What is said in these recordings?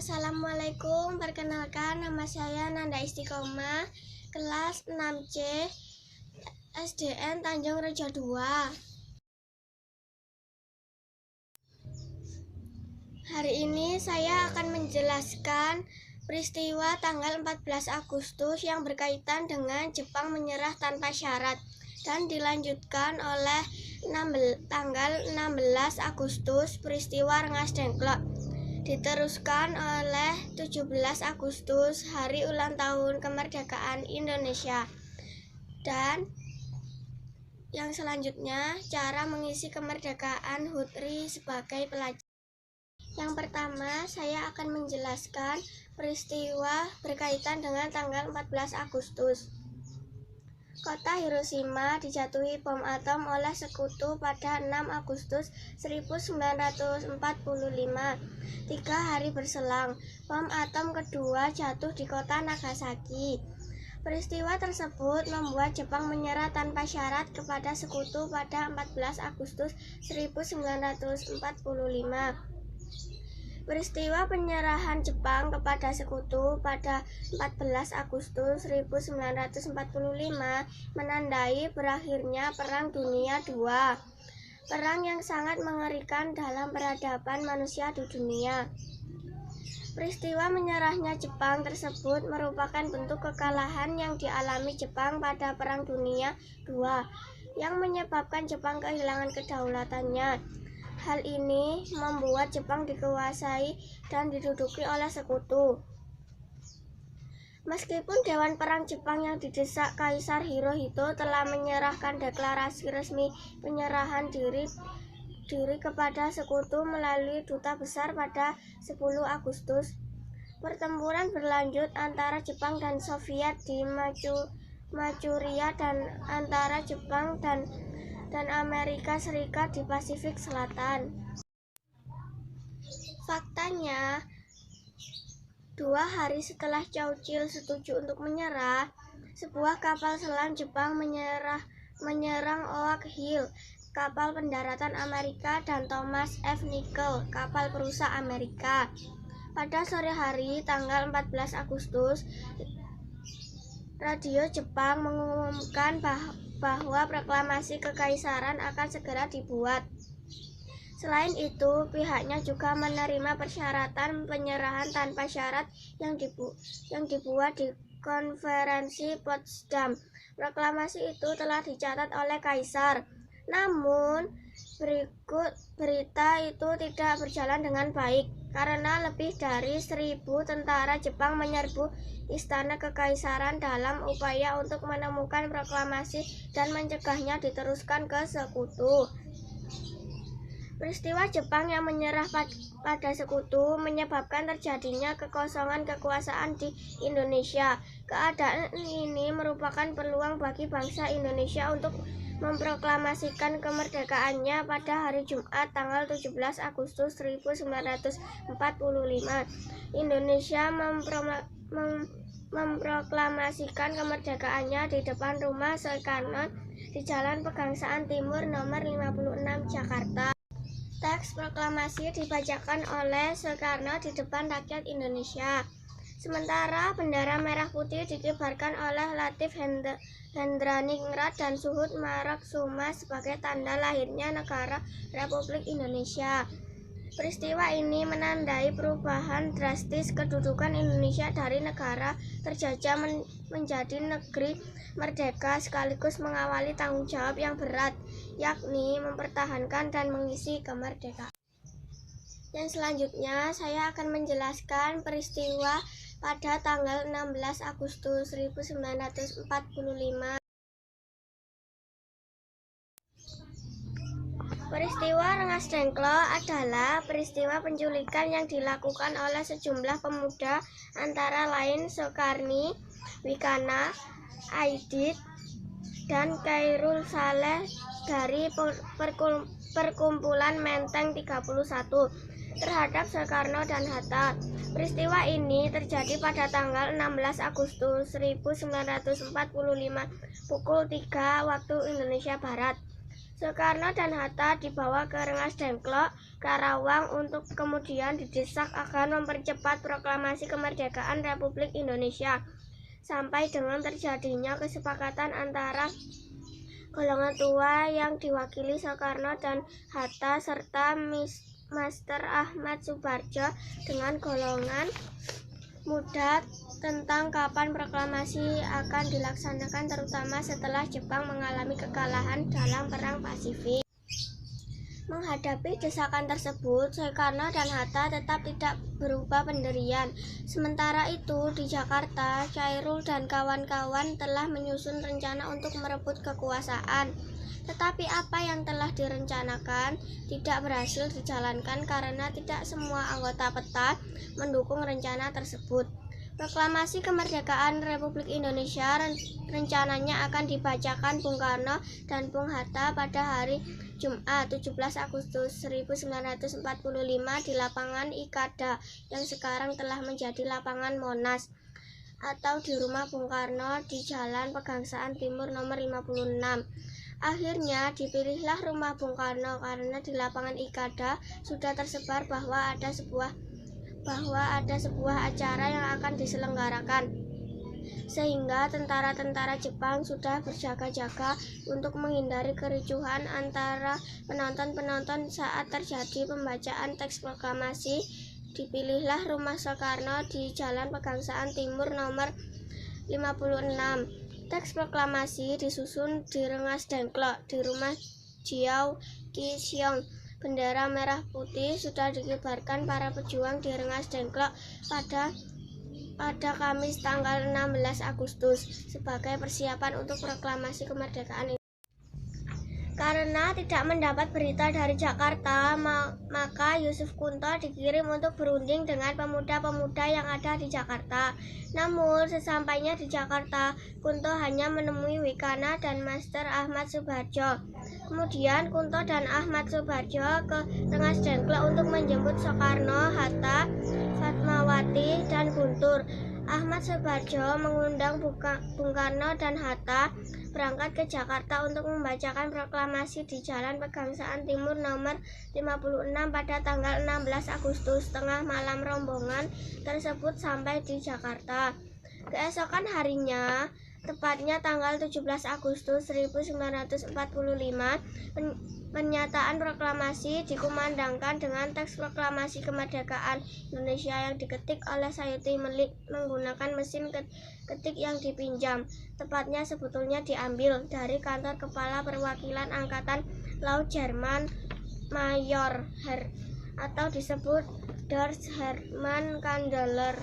Assalamualaikum, perkenalkan nama saya Nanda Istiqomah, kelas 6C, SDN Tanjung Rejo 2. Hari ini saya akan menjelaskan peristiwa tanggal 14 Agustus yang berkaitan dengan Jepang menyerah tanpa syarat, dan dilanjutkan oleh tanggal 16 Agustus peristiwa Rengas Dengklok. Diteruskan oleh 17 Agustus hari ulang tahun kemerdekaan Indonesia. Dan yang selanjutnya cara mengisi kemerdekaan HUT RI sebagai pelajar. Yang pertama, saya akan menjelaskan peristiwa berkaitan dengan tanggal 14 Agustus. Kota Hiroshima dijatuhi bom atom oleh sekutu pada 6 Agustus 1945. 3 hari berselang, bom atom kedua jatuh di kota Nagasaki. Peristiwa tersebut membuat Jepang menyerah tanpa syarat kepada sekutu pada 14 Agustus 1945. Peristiwa penyerahan Jepang kepada sekutu pada 14 Agustus 1945 menandai berakhirnya Perang Dunia II, perang yang sangat mengerikan dalam peradaban manusia di dunia. Peristiwa menyerahnya Jepang tersebut merupakan bentuk kekalahan yang dialami Jepang pada Perang Dunia II, yang menyebabkan Jepang kehilangan kedaulatannya. Hal ini membuat Jepang dikuasai dan diduduki oleh sekutu. Meskipun Dewan Perang Jepang yang didesak Kaisar Hirohito telah menyerahkan deklarasi resmi penyerahan diri kepada sekutu melalui duta besar pada 10 Agustus, pertempuran berlanjut antara Jepang dan Soviet di Manchuria dan antara Jepang dan Amerika Serikat di Pasifik Selatan. Faktanya, 2 hari setelah Churchill setuju untuk menyerah, sebuah kapal selam Jepang menyerang Oak Hill, kapal pendaratan Amerika, dan Thomas F. Nicholl, kapal perusak Amerika. Pada sore hari tanggal 14 Agustus, radio Jepang mengumumkan bahwa proklamasi kekaisaran akan segera dibuat. Selain itu, pihaknya juga menerima persyaratan penyerahan tanpa syarat yang dibuat di konferensi Potsdam. Proklamasi itu telah dicatat oleh Kaisar. Namun, berita itu tidak berjalan dengan baik karena lebih dari 1.000 tentara Jepang menyerbu istana kekaisaran dalam upaya untuk menemukan proklamasi dan mencegahnya diteruskan ke sekutu. Peristiwa Jepang yang menyerah pada sekutu menyebabkan terjadinya kekosongan kekuasaan di Indonesia. Keadaan ini merupakan peluang bagi bangsa Indonesia untuk memproklamasikan kemerdekaannya pada hari Jumat tanggal 17 Agustus 1945. Indonesia memproklamasikan kemerdekaannya di depan rumah Soekarno di Jalan Pegangsaan Timur nomor 56 Jakarta. Teks proklamasi dibacakan oleh Soekarno di depan rakyat Indonesia. Sementara bendera merah putih dikibarkan oleh Latif Hendraningrat dan Suhut Marakusuma sebagai tanda lahirnya negara Republik Indonesia. Peristiwa ini menandai perubahan drastis kedudukan Indonesia dari negara terjajah menjadi negeri merdeka, sekaligus mengawali tanggung jawab yang berat, yakni mempertahankan dan mengisi kemerdekaan. Yang selanjutnya, saya akan menjelaskan peristiwa pada tanggal 16 Agustus 1945. Peristiwa Rengas Dengklok adalah peristiwa penculikan yang dilakukan oleh sejumlah pemuda antara lain Soekarni, Wikana, Aidit, dan Khairul Saleh dari perkumpulan Menteng 31 terhadap Soekarno dan Hatta. Peristiwa ini terjadi pada tanggal 16 Agustus 1945 pukul 3 waktu Indonesia Barat. Soekarno dan Hatta dibawa ke Rengas Dengklok, Karawang untuk kemudian didesak agar mempercepat proklamasi kemerdekaan Republik Indonesia sampai dengan terjadinya kesepakatan antara golongan tua yang diwakili Soekarno dan Hatta serta Master Ahmad Soebardjo dengan golongan muda tentang kapan proklamasi akan dilaksanakan, terutama setelah Jepang mengalami kekalahan dalam Perang Pasifik. Menghadapi desakan tersebut, Soekarno dan Hatta tetap tidak berubah pendirian. Sementara itu, di Jakarta, Chairul dan kawan-kawan telah menyusun rencana untuk merebut kekuasaan. Tetapi apa yang telah direncanakan tidak berhasil dijalankan karena tidak semua anggota PETA mendukung rencana tersebut. Proklamasi kemerdekaan Republik Indonesia rencananya akan dibacakan Bung Karno dan Bung Hatta pada hari Jumat 17 Agustus 1945 di lapangan Ikada yang sekarang telah menjadi lapangan Monas, atau di rumah Bung Karno di Jalan Pegangsaan Timur nomor 56. Akhirnya dipilihlah rumah Bung Karno karena di lapangan Ikada sudah tersebar bahwa ada sebuah acara yang akan diselenggarakan, sehingga tentara-tentara Jepang sudah berjaga-jaga untuk menghindari kericuhan antara penonton-penonton saat terjadi pembacaan teks proklamasi. Dipilihlah rumah Soekarno di Jalan Pegangsaan Timur nomor 56. Teks proklamasi disusun di Rengas Dengklok di rumah Jiao Ki Siong. Bendera merah putih sudah dikibarkan para pejuang di Rengas Dengklok pada Kamis tanggal 16 Agustus sebagai persiapan untuk proklamasi kemerdekaan. Karena tidak mendapat berita dari Jakarta, maka Yusuf Kunto dikirim untuk berunding dengan pemuda-pemuda yang ada di Jakarta. Namun sesampainya di Jakarta, Kunto hanya menemui Wikana dan Master Ahmad Soebardjo. Kemudian Kunto dan Ahmad Soebardjo ke Rengas Dengklok untuk menjemput Soekarno, Hatta, Fatmawati, dan Guntur. Ahmad Soebardjo mengundang Bung Karno dan Hatta berangkat ke Jakarta untuk membacakan proklamasi di Jalan Pegangsaan Timur nomor 56 pada tanggal 16 Agustus. Tengah malam rombongan tersebut sampai di Jakarta. Keesokan harinya, tepatnya tanggal 17 Agustus 1945, pernyataan proklamasi dikumandangkan dengan teks proklamasi kemerdekaan Indonesia yang diketik oleh Sayuti Melik menggunakan mesin ketik yang dipinjam. Tepatnya sebetulnya diambil dari kantor Kepala Perwakilan Angkatan Laut Jerman Mayor atau disebut Deutsche Hermann Kandeler.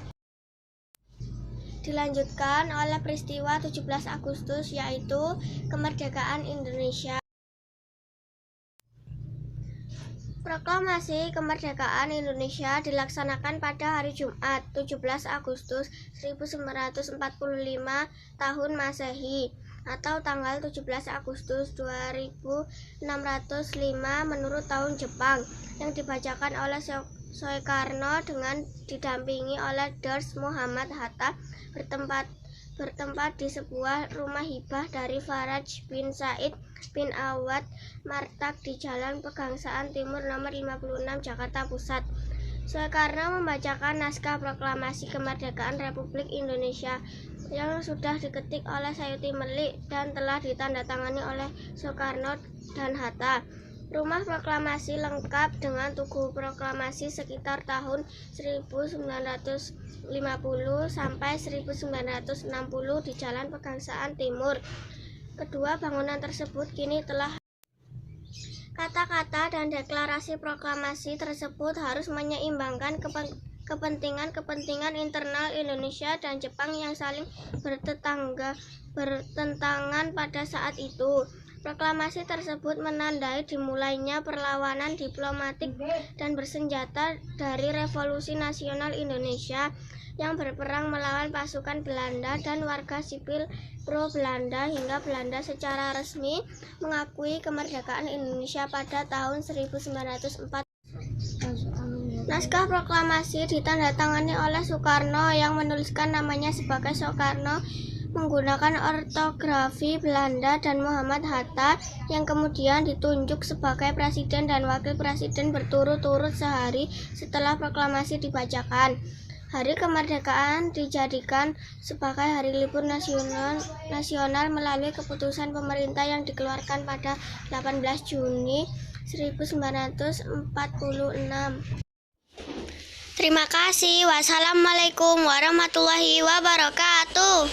Dilanjutkan oleh peristiwa 17 Agustus, yaitu kemerdekaan Indonesia. Proklamasi kemerdekaan Indonesia dilaksanakan pada hari Jumat 17 Agustus 1945 tahun Masehi atau tanggal 17 Agustus 2605 menurut tahun Jepang, yang dibacakan oleh Soekarno dengan didampingi oleh Dors Muhammad Hatta bertempat di sebuah rumah hibah dari Faraj bin Said bin Awad Martak di Jalan Pegangsaan Timur nomor 56 Jakarta Pusat. Soekarno membacakan naskah proklamasi kemerdekaan Republik Indonesia yang sudah diketik oleh Sayuti Melik dan telah ditandatangani oleh Soekarno dan Hatta. Rumah proklamasi lengkap dengan tugu proklamasi sekitar tahun 1950 sampai 1960 di Jalan Pegangsaan Timur. Kedua bangunan tersebut kini telah. Kata-kata dan deklarasi proklamasi tersebut harus menyeimbangkan kepentingan internal Indonesia dan Jepang yang saling bertentangan pada saat itu. Proklamasi tersebut menandai dimulainya perlawanan diplomatik dan bersenjata dari Revolusi Nasional Indonesia yang berperang melawan pasukan Belanda dan warga sipil pro-Belanda hingga Belanda secara resmi mengakui kemerdekaan Indonesia pada tahun 1904. Naskah proklamasi ditandatangani oleh Soekarno yang menuliskan namanya sebagai Soekarno menggunakan ortografi Belanda dan Muhammad Hatta yang kemudian ditunjuk sebagai presiden dan wakil presiden berturut-turut sehari setelah proklamasi dibacakan. Hari kemerdekaan dijadikan sebagai hari libur nasional melalui keputusan pemerintah yang dikeluarkan pada 18 Juni 1946. Terima kasih. Wassalamualaikum warahmatullahi wabarakatuh.